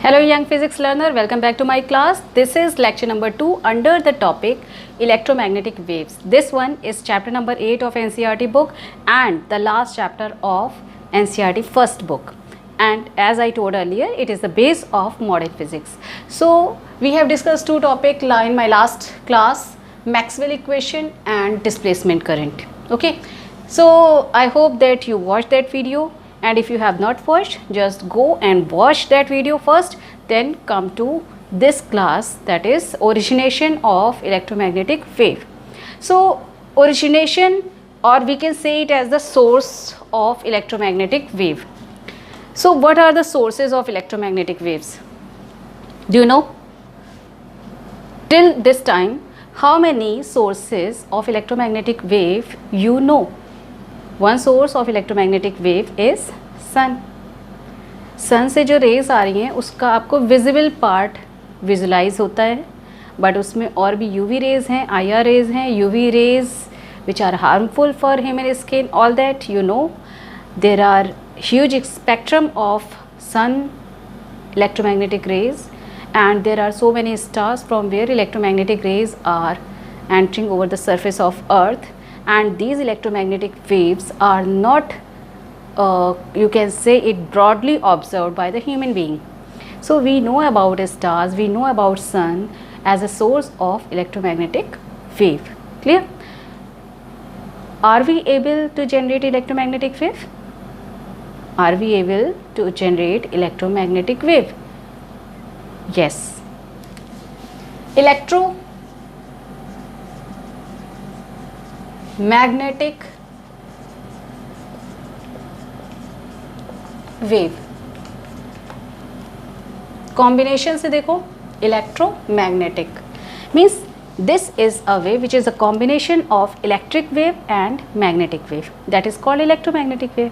Hello young physics learner, welcome back to my class. This is lecture number 2 under the topic electromagnetic waves. This one is chapter number 8 of NCERT book and the last chapter of NCERT first book. And as I told earlier, it is the base of modern physics. So we have discussed two topics in my last class, Maxwell equation and displacement current. Okay, so I hope that you watched that video. And if you have not watched, just go and watch that video first, then come to this class, that is origination of electromagnetic wave. So origination, or we can say it as the source of electromagnetic wave. So what are the sources of electromagnetic waves? Do you know? Till this time, how many sources of electromagnetic wave you know? One source of electromagnetic wave is sun. सन से जो rays आ रही हैं उसका आपको visible part visualise होता है, but उसमें और भी यूवी रेज हैं, आईआर रेज हैं, UV rays which are harmful for human skin, all that you know. There are huge spectrum of sun electromagnetic rays, and there are so many stars from where electromagnetic rays are entering over the surface of earth. And these electromagnetic waves are not you can say it broadly observed by the human being. So we know about stars, we know about sun as a source of electromagnetic wave. Clear? Are we able to generate electromagnetic wave? Are we able to generate electromagnetic wave? Yes. Magnetic wave combination से देखो, electromagnetic means this is a wave which is a combination of electric wave and magnetic wave, that is called electromagnetic wave.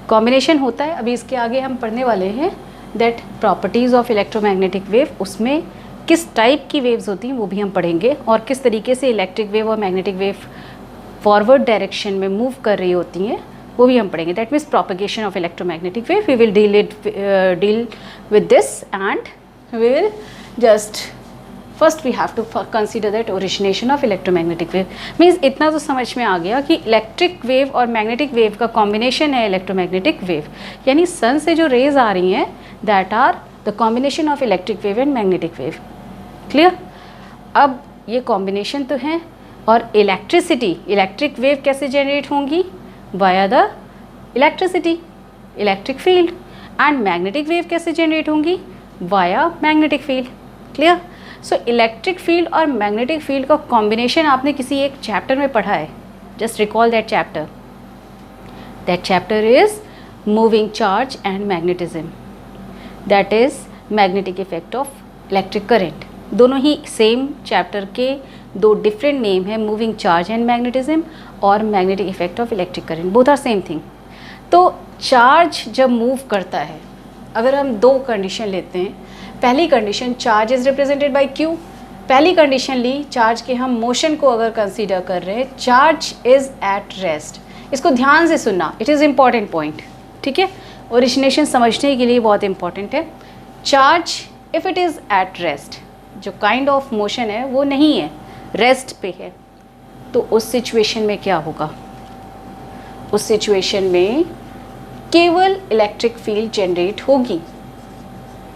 Combination होता है, अभी इसके आगे हम पढ़ने वाले हैं that properties of electromagnetic wave, उसमें किस टाइप की वेव्स होती हैं वो भी हम पढ़ेंगे, और किस तरीके से इलेक्ट्रिक वेव और मैग्नेटिक वेव फॉरवर्ड डायरेक्शन में मूव कर रही होती हैं वो भी हम पढ़ेंगे. That means propagation of electromagnetic wave. We will deal with this and we will just first we have to consider that origination of electromagnetic wave. Means इतना तो समझ में आ गया कि इलेक्ट्रिक वेव और मैग्नेटिक वेव का कॉम्बिनेशन है इलेक्ट्रोमैग्नेटिक वेव, यानी सन से जो रेज आ रही हैं that are the combination of electric wave and magnetic wave. Clear? अब ये कॉम्बिनेशन तो हैं, और इलेक्ट्रिसिटी, इलेक्ट्रिक वेव कैसे जनरेट होंगी? Via the electricity, electric field. And magnetic wave कैसे जनरेट होंगी? Via magnetic field. Clear? So electric field और मैग्नेटिक फील्ड का कॉम्बिनेशन आपने किसी एक चैप्टर में पढ़ा है. Just recall that chapter. That chapter is moving charge and magnetism, that is magnetic effect of electric current. दोनों ही सेम चैप्टर के दो डिफरेंट नेम है, मूविंग चार्ज एंड मैग्नेटिज्म और magnetic effect of electric current, both are same thing. तो charge जब move करता है, अगर हम दो कंडीशन लेते हैं, पहली condition charge is represented by Q. पहली कंडीशन ली चार्ज के हम मोशन को अगर कंसीडर कर रहे हैं, चार्ज इज एट रेस्ट. इसको ध्यान से सुनना, इट इज़ इम्पॉर्टेंट पॉइंट. ठीक है, ओरिजिनेशन समझने के लिए बहुत इंपॉर्टेंट है. Charge if it is at rest, जो काइंड ऑफ मोशन है वो नहीं है, रेस्ट पे है, तो उस सिचुएशन में क्या होगा? उस सिचुएशन में केवल इलेक्ट्रिक फील्ड जनरेट होगी,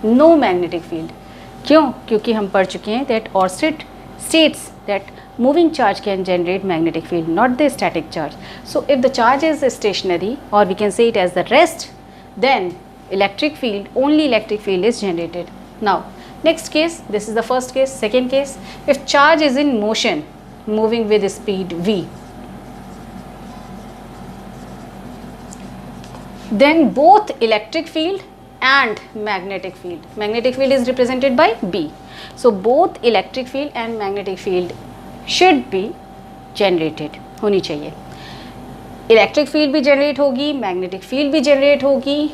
नो मैग्नेटिक फील्ड. क्यों? क्योंकि हम पढ़ चुके हैं that Oersted states that moving charge can generate magnetic field, not the static charge. So if the charge is stationary और we can say it as the rest, then electric field, only electric field is generated. Now next case, this is the first case. Second case, if charge is in motion moving with speed v, then both electric field and magnetic field is represented by B. So both electric field and magnetic field should be generated, होनी चाहिए. Electric field भी generate होगी, magnetic field भी generate होगी,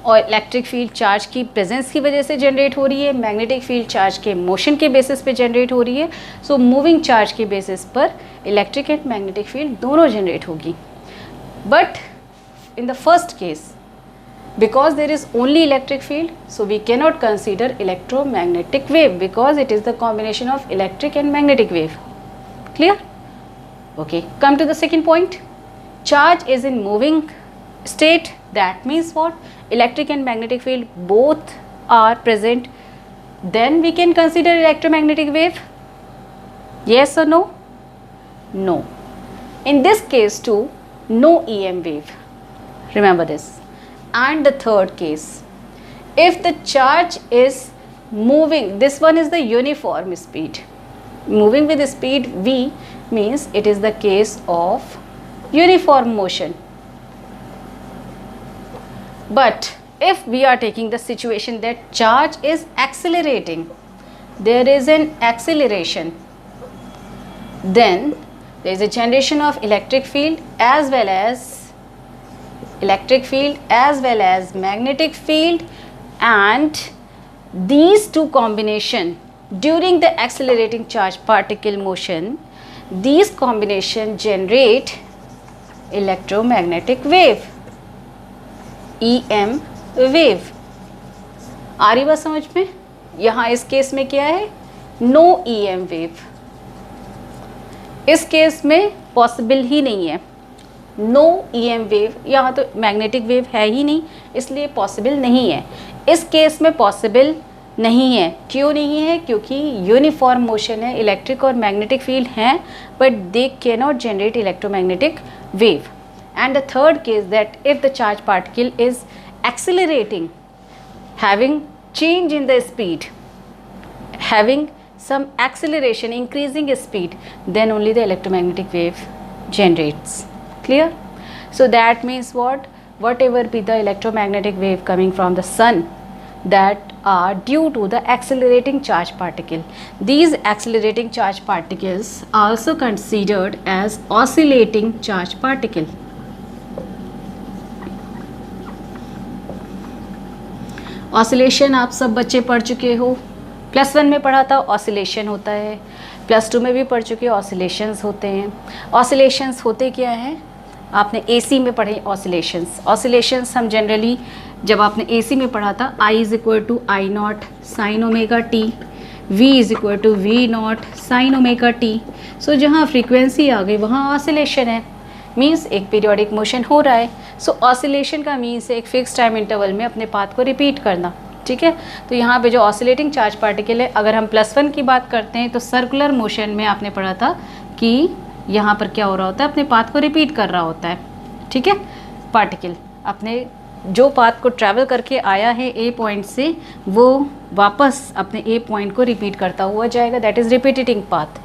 और electric field charge की presence की वजह से जनरेट हो रही है, मैग्नेटिक फील्ड चार्ज के मोशन के बेसिस पे जनरेट हो रही है. सो मूविंग चार्ज के बेसिस पर इलेक्ट्रिक एंड मैग्नेटिक फील्ड दोनों जनरेट होगी. But in the first case because there is only electric field, so we cannot consider electromagnetic wave because it is the combination of electric and magnetic wave. Clear? Okay, come to the second point. Charge is in moving state. That means what? Electric and magnetic field both are present, then we can consider electromagnetic wave. Yes or no? No. In this case too, no EM wave. Remember this. And the third case, if the charge is moving, this one is the uniform speed, moving with the speed v, means it is the case of uniform motion. But if we are taking the situation that charge is accelerating, there is an acceleration, then there is a generation of electric field as well as magnetic field, and these two combination during the accelerating charge particle motion, these combination generate electromagnetic wave, EM wave. आ रही बात समझ में? यहाँ इस case में क्या है? No EM wave. इस केस में पॉसिबल ही नहीं है. नो EM वेव, यहाँ तो मैग्नेटिक वेव है ही नहीं, इसलिए पॉसिबल नहीं है. इस केस में पॉसिबल नहीं है. क्यों नहीं है? क्योंकि यूनिफॉर्म मोशन है, इलेक्ट्रिक और मैग्नेटिक फील्ड हैं, but they can not generate electromagnetic wave. And the third case, that if the charge particle is accelerating, having change in the speed, having some acceleration, increasing speed, then only the electromagnetic wave generates. Clear? So that means what? Whatever be the electromagnetic wave coming from the sun, that are due to the accelerating charge particle. These accelerating charge particles are also considered as oscillating charge particle. Oscillation आप सब बच्चे पढ़ चुके हो. +1 में पढ़ा था oscillation होता है, +2 में भी पढ़ चुके ऑसिलेशंस होते हैं. ऑसिलेशंस होते क्या हैं? आपने AC में पढ़े ऑसिलेशंस. ऑसिलेशंस हम जनरली जब आपने AC में पढ़ा था, I = I0 sin ωt, V = V0 sin ωt. सो जहाँ फ्रीक्वेंसी आ गई वहाँ ऑसिलेशन है, मीन्स एक पीरियोडिक मोशन हो रहा है. सो ऑसिलेशन का मीन्स एक फिक्स टाइम इंटरवल में अपने पाथ को रिपीट करना. ठीक है, तो यहाँ पे जो ऑसिलेटिंग चार्ज पार्टिकल है, अगर हम +1 की बात करते हैं तो सर्कुलर मोशन में आपने पढ़ा था कि यहाँ पर क्या हो रहा होता है, अपने पाथ को रिपीट कर रहा होता है. ठीक है, पार्टिकल अपने जो पाथ को ट्रैवल करके आया है ए पॉइंट से, वो वापस अपने ए पॉइंट को रिपीट करता हुआ जाएगा. That is repeating path.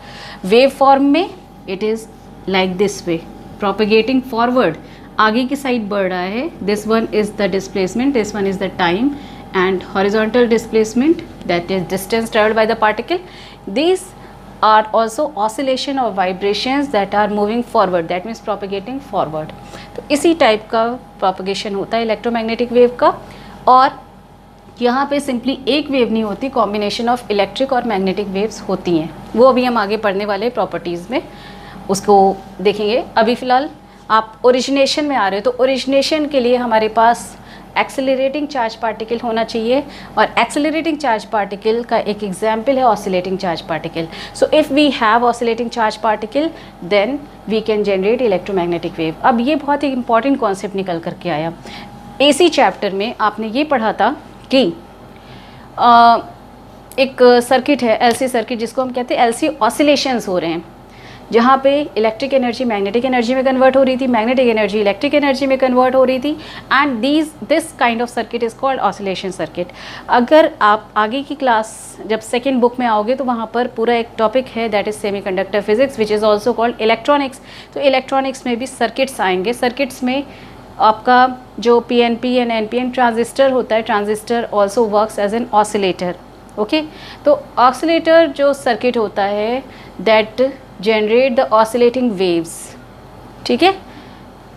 Wave form में it is like this way, propagating forward, आगे की साइड बढ़ रहा है. This one is the displacement, this one is the time, and horizontal displacement, that is distance traveled by the particle. These are also oscillation or vibrations that are moving forward, that means propagating forward. तो इसी type का propagation होता है electromagnetic wave का. और यहाँ पे simply एक वेव नहीं होती, कॉम्बिनेशन ऑफ इलेक्ट्रिक और मैग्नेटिक वेव्स होती हैं. वो अभी हम आगे पढ़ने वाले प्रॉपर्टीज़ में उसको देखेंगे. अभी फ़िलहाल आप ओरिजिनेशन में आ रहे हो, तो ओरिजिनेशन के लिए हमारे पास एक्सेलरेटिंग चार्ज पार्टिकल होना चाहिए, और एक्सेलरेटिंग चार्ज पार्टिकल का एक एग्जाम्पल है oscillating charge particle. So if we have oscillating charge particle then we can generate electromagnetic wave. अब ये बहुत ही इंपॉर्टेंट कॉन्सेप्ट निकल करके आया. AC चैप्टर में आपने ये पढ़ा था कि एक सर्किट है LC सर्किट, जिसको हम कहते हैं LC ऑसिलेशंस हो रहे हैं, जहाँ पे इलेक्ट्रिक एनर्जी मैग्नेटिक एनर्जी में कन्वर्ट हो रही थी, मैग्नेटिक एनर्जी इलेक्ट्रिक एनर्जी में कन्वर्ट हो रही थी, and this kind of circuit is called oscillation circuit. अगर आप आगे की क्लास जब सेकेंड बुक में आओगे तो वहाँ पर पूरा एक टॉपिक है, that is semiconductor physics, which is also called electronics. तो इलेक्ट्रॉनिक्स में भी सर्किट्स आएंगे. सर्किट्स में आपका जो PNP एंड NPN ट्रांजिस्टर होता है, transistor also works as an oscillator. Okay, तो ऑसिलेटर जो सर्किट होता है that generate the oscillating waves. ठीक है,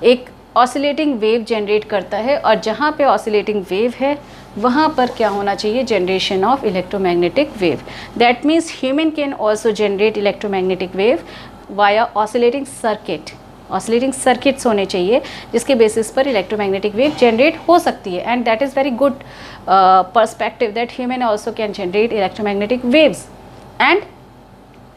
एक ऑसिलेटिंग वेव जनरेट करता है, और जहाँ पे ऑसिलेटिंग वेव है वहाँ पर क्या होना चाहिए? Generation of electromagnetic wave. That means human can also generate electromagnetic wave via oscillating circuit. Oscillating circuits होने चाहिए जिसके बेसिस पर इलेक्ट्रोमैग्नेटिक वेव जनरेट हो सकती है, and that is very good perspective that human also can generate electromagnetic waves. And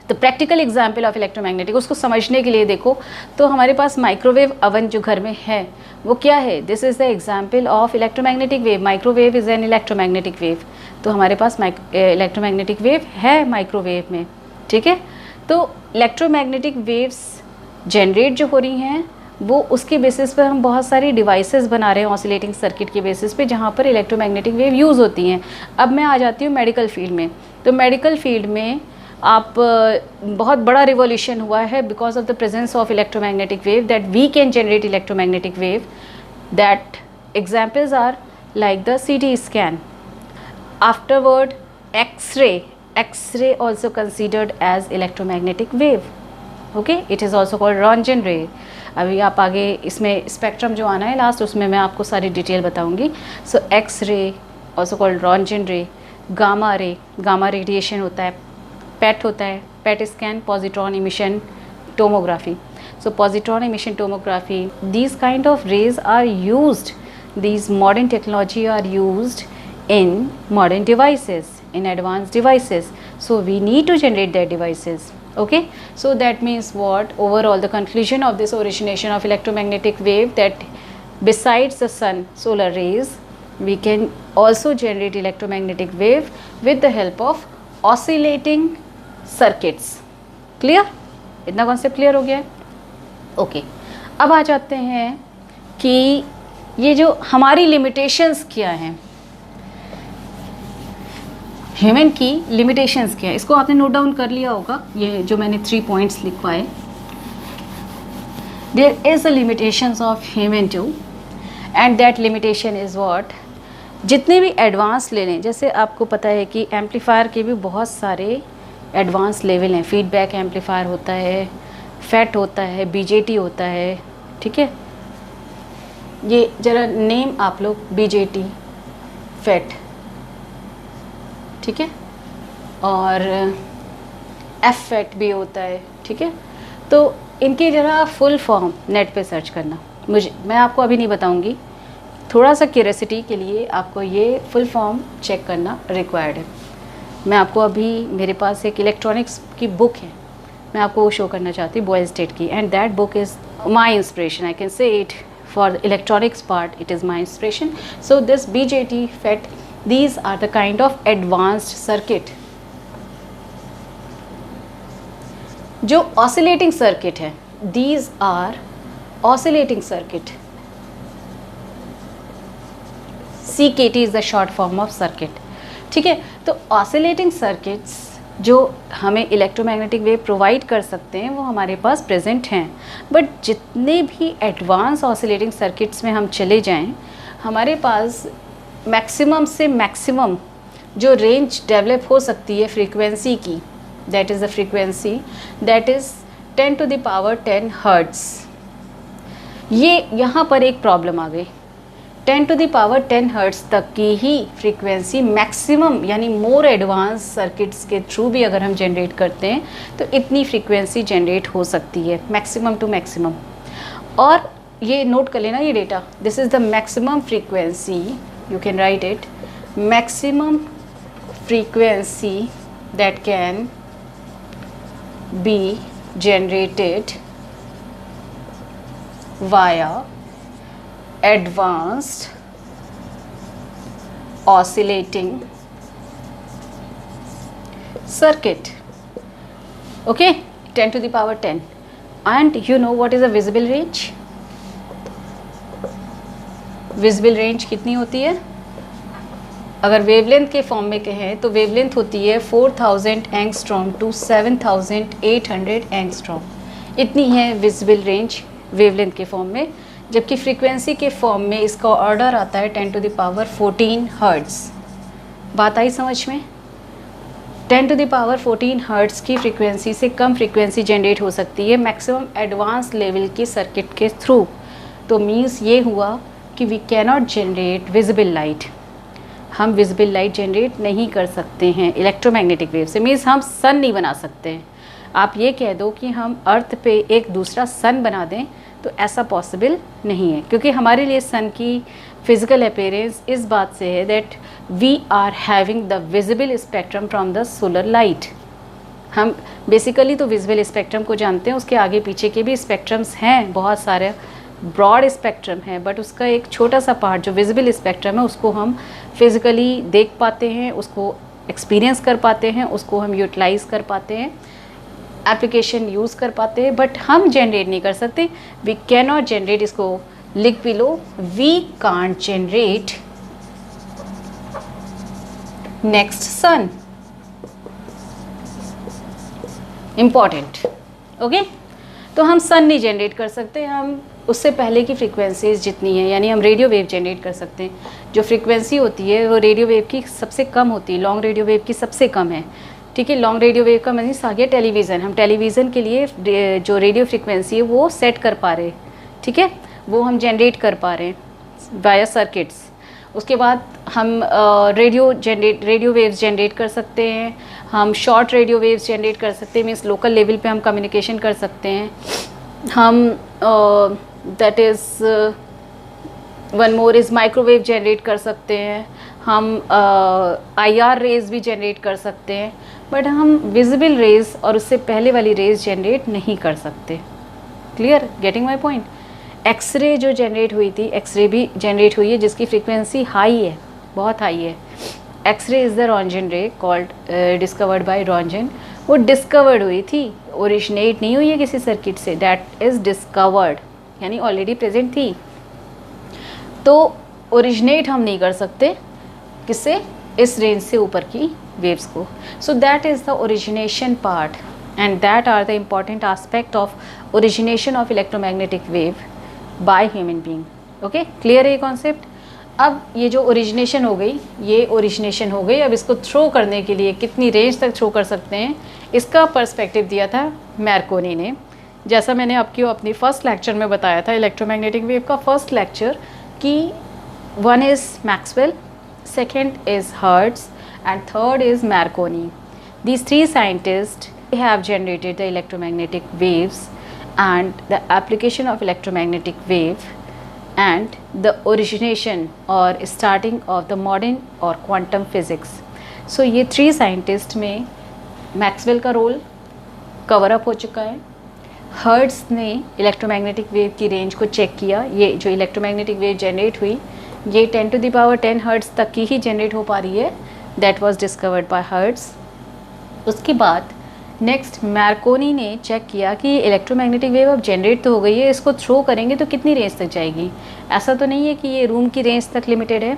the practical example of electromagnetic, उसको समझने के लिए देखो तो हमारे पास माइक्रोवेव अवन जो घर में है वो क्या है, this is the example of electromagnetic wave. Microwave is an electromagnetic wave, तो हमारे पास इलेक्ट्रोमैग्नेटिक वेव है माइक्रोवेव में, ठीक है। तो इलेक्ट्रोमैग्नेटिक वेव्स जनरेट जो हो रही हैं वो उसके बेसिस पर हम बहुत सारी डिवाइसेस बना रहे हैं ऑसिलेटिंग सर्किट के बेसिस पे, जहाँ पर इलेक्ट्रोमैग्नेटिक वेव यूज़ होती हैं। अब मैं आ जाती हूँ मेडिकल फील्ड में। तो मेडिकल फील्ड में आप बहुत बड़ा रिवॉल्यूशन हुआ है because of the presence of electromagnetic wave, that we can generate electromagnetic wave. That examples are like the CT scan, afterward X-ray also considered as electromagnetic wave, okay, it is also called Roentgen ray। अभी आप आगे इसमें spectrum जो आना है last, उसमें मैं आपको सारी डिटेल बताऊंगी। सो X-ray also called Roentgen ray, gamma radiation होता है, PET होता है, PET scan, positron emission tomography. So positron emission tomography, these kind of rays are used, these modern technology are used in modern devices, in advanced devices, so we need to generate their devices, okay। So that means what, overall the conclusion of this origination of electromagnetic wave, that besides the sun solar rays we can also generate electromagnetic wave with the help of oscillating circuits। clear, इतना concept clear हो गया है, okay। अब आ जाते हैं कि ये जो हमारी limitations क्या हैं, ह्यूमन की लिमिटेशंस क्या है, इसको आपने नोट डाउन कर लिया होगा, ये जो मैंने 3 पॉइंट्स लिखवाए। There is a limitations of human too, and that limitation is what, जितने भी एडवांस ले लें, जैसे आपको पता है कि एम्पलीफायर के भी बहुत सारे एडवांस लेवल हैं। फीडबैक एम्पलीफायर होता है, फैट होता है, BJT होता है, ठीक है। ये ज़रा नेम आप लोग, BJT, फैट, ठीक है, और FFET भी होता है, ठीक है। तो इनकी ज़रा फुल फॉर्म नेट पे सर्च करना, मैं आपको अभी नहीं बताऊंगी, थोड़ा सा क्यूरियोसिटी के लिए आपको ये फुल फॉर्म चेक करना रिक्वायर्ड है। मैं आपको अभी, मेरे पास एक इलेक्ट्रॉनिक्स की बुक है, मैं आपको वो शो करना चाहती हूँ, बॉयल स्टेट की, and that book is my inspiration, I can say it for the electronics part, it is my inspiration. So this BJT, FET, these are the kind of advanced circuit। जो oscillating circuit है, these are oscillating circuit, CKT is the short form of circuit, ठीक है। तो oscillating circuits जो हमें electromagnetic wave provide कर सकते हैं वो हमारे पास प्रेजेंट हैं, बट जितने भी एडवांस ऑसिलेटिंग सर्किट्स में हम चले जाएं, हमारे पास मैक्सिमम से मैक्सिमम जो रेंज डेवलप हो सकती है फ्रीक्वेंसी की, that is the frequency that is 10 to the power 10 hertz. ये यहाँ पर एक प्रॉब्लम आ गई, 10 to the power 10 हर्ट्ज़ तक की ही फ्रीक्वेंसी मैक्सिमम, यानी मोर एडवांस सर्किट्स के थ्रू भी अगर हम जनरेट करते हैं तो इतनी फ्रीक्वेंसी जनरेट हो सकती है, मैक्सिमम टू मैक्सिमम। और ये नोट कर लेना ये data, this is the maximum frequency, you can write it, maximum frequency that can be generated via advanced oscillating circuit, okay, 10 to the power 10। and you know what is a visible range? Visible range कितनी होती है? अगर wavelength के form में कहें तो wavelength होती है 4000 एंगस्ट्रॉम टू 7800 एंगस्ट्रॉम, इतनी है विजिबल रेंज वेवलेंथ के फॉर्म में। जबकि फ्रीक्वेंसी के फॉर्म में इसका ऑर्डर आता है 10 to the power 14 हर्ट्ज़। बात आई समझ में? 10 to the power 14 हर्ट्ज़ की फ्रीक्वेंसी से कम फ्रीक्वेंसी जनरेट हो सकती है मैक्सिमम एडवांस लेवल की सर्किट के थ्रू। तो मीन्स ये हुआ कि we cannot generate visible light, हम विजिबल लाइट जनरेट नहीं कर सकते हैं इलेक्ट्रोमैग्नेटिक वेव से। मीन्स हम सन नहीं बना सकते हैं। आप ये कह दो कि हम अर्थ पे एक दूसरा सन बना दें तो ऐसा पॉसिबल नहीं है, क्योंकि हमारे लिए सन की फिजिकल अपीयरेंस इस बात से है that we are having the visible spectrum from the solar light. हम बेसिकली तो विजिबल स्पेक्ट्रम को जानते हैं, उसके आगे पीछे के भी स्पेक्ट्रम्स हैं, बहुत सारे ब्रॉड स्पेक्ट्रम है, बट उसका एक छोटा सा पार्ट जो विजिबल स्पेक्ट्रम है उसको हम फिज़िकली देख पाते हैं, उसको एक्सपीरियंस कर पाते हैं, उसको हम यूटिलाइज़ कर पाते हैं, एप्लीकेशन यूज़ कर पाते हैं, बट हम जनरेट नहीं कर सकते। वी कैन नॉट जनरेट, इसको लिख भी लो, we can't generate next sun. Important, okay. तो हम सन नहीं जनरेट कर सकते, हम उससे पहले की फ्रीक्वेंसीज जितनी है, यानी हम रेडियो वेव जनरेट कर सकते हैं। जो फ्रीक्वेंसी होती है वो रेडियो वेव की सबसे कम होती है, लॉन्ग रेडियो वेव की सबसे कम है, ठीक है। लॉन्ग रेडियो वेव का मीन्स आ गया टेलीविज़न। हम टेलीविज़न के लिए जो रेडियो फ्रीक्वेंसी है वो सेट कर पा रहे, ठीक है, वो हम जनरेट कर पा रहे हैं वाया सर्किट्स। उसके बाद हम रेडियो वेव्स जनरेट कर सकते हैं, हम शॉर्ट रेडियो वेव्स जनरेट कर सकते हैं, मीन्स लोकल लेवल पे हम कम्युनिकेशन कर सकते हैं। हम that is one more is microwave generate कर सकते हैं, हम IR रेज भी जनरेट कर सकते हैं, बट हम विजिबल रेज और उससे पहले वाली रेज जनरेट नहीं कर सकते। Clear, getting my point. X-ray जो जनरेट हुई थी, एक्सरे भी जनरेट हुई है जिसकी फ्रीक्वेंसी हाई है, बहुत हाई है। एक्सरे इज़ द रॉन्जन रे कॉल्ड डिस्कवर्ड बाय रॉन्जन। वो डिस्कवर्ड हुई थी, ओरिजिनेट नहीं हुई है किसी सर्किट से, दैट इज़ डिस्कवर्ड, यानी ऑलरेडी प्रेजेंट थी। तो ओरिजिनेट हम नहीं कर सकते किससे, इस रेंज से ऊपर की वेव्स को। So that is the origination part and that are the important aspect of origination of electromagnetic wave by human being. Okay, clear है ये कॉन्सेप्ट। अब ये जो ओरिजिनेशन हो गई, ये ओरिजिनेशन हो गई। अब इसको थ्रो करने के लिए कितनी रेंज तक थ्रो कर सकते हैं, इसका पर्सपेक्टिव दिया था मार्कोनी ने। जैसा मैंने आपको अपनी फर्स्ट लेक्चर में बताया था, इलेक्ट्रोमैग्नेटिक वेव का फर्स्ट लेक्चर, कि one is Maxwell, second is hertz and third is Markovnikov. These three scientists have generated the electromagnetic waves and the application of electromagnetic wave and the origination or starting of the modern or quantum physics. So ये three scientists में Maxwell का role cover up हो चुका है। Hertz ने electromagnetic wave की range को check किया। ये जो इलेक्ट्रोमैग्नेटिक वेव जनरेट हुई ये 10⁻10 हर्ट्ज़ तक की ही जनरेट हो पा रही है, that was discovered by hertz. उसके बाद नेक्स्ट मार्कोनी ने चेक किया कि इलेक्ट्रोमैग्नेटिक वेव अब जनरेट तो हो गई है, इसको थ्रो करेंगे तो कितनी रेंज तक जाएगी। ऐसा तो नहीं है कि ये रूम की रेंज तक लिमिटेड है,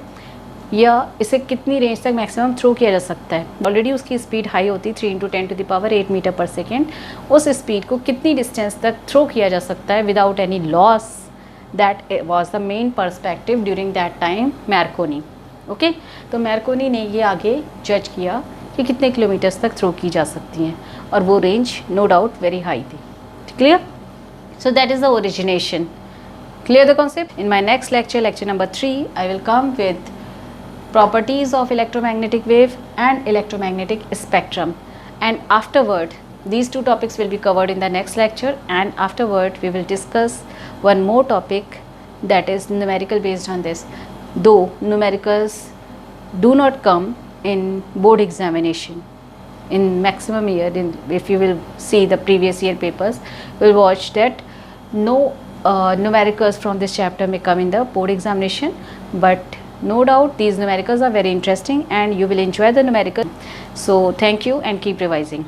या इसे कितनी रेंज तक मैक्सिमम थ्रो किया जा सकता है। ऑलरेडी उसकी स्पीड हाई होती है 3 × 10⁸ मीटर पर सेकेंड। उस स्पीड को कितनी डिस्टेंस तक थ्रो किया जा सकता है without any loss, that was the main perspective during that time Markovnikov. Okay, तो मार्कोनी ने ये आगे जज किया कि कितने किलोमीटर्स तक थ्रो की जा सकती हैं, और वो range no doubt very high थी। Clear? So that is the origination. Clear the concept? In my next lecture, lecture number 3, I will come with properties of electromagnetic wave and electromagnetic spectrum, and afterward these two topics will be covered in the next lecture, and afterward we will discuss one more topic that is numerical based on this, though numericals do not come in board examination in maximum year. If you will see the previous year papers, you will watch that no numericals from this chapter may come in the board examination, but no doubt these numericals are very interesting and you will enjoy the numerical. So thank you and keep revising.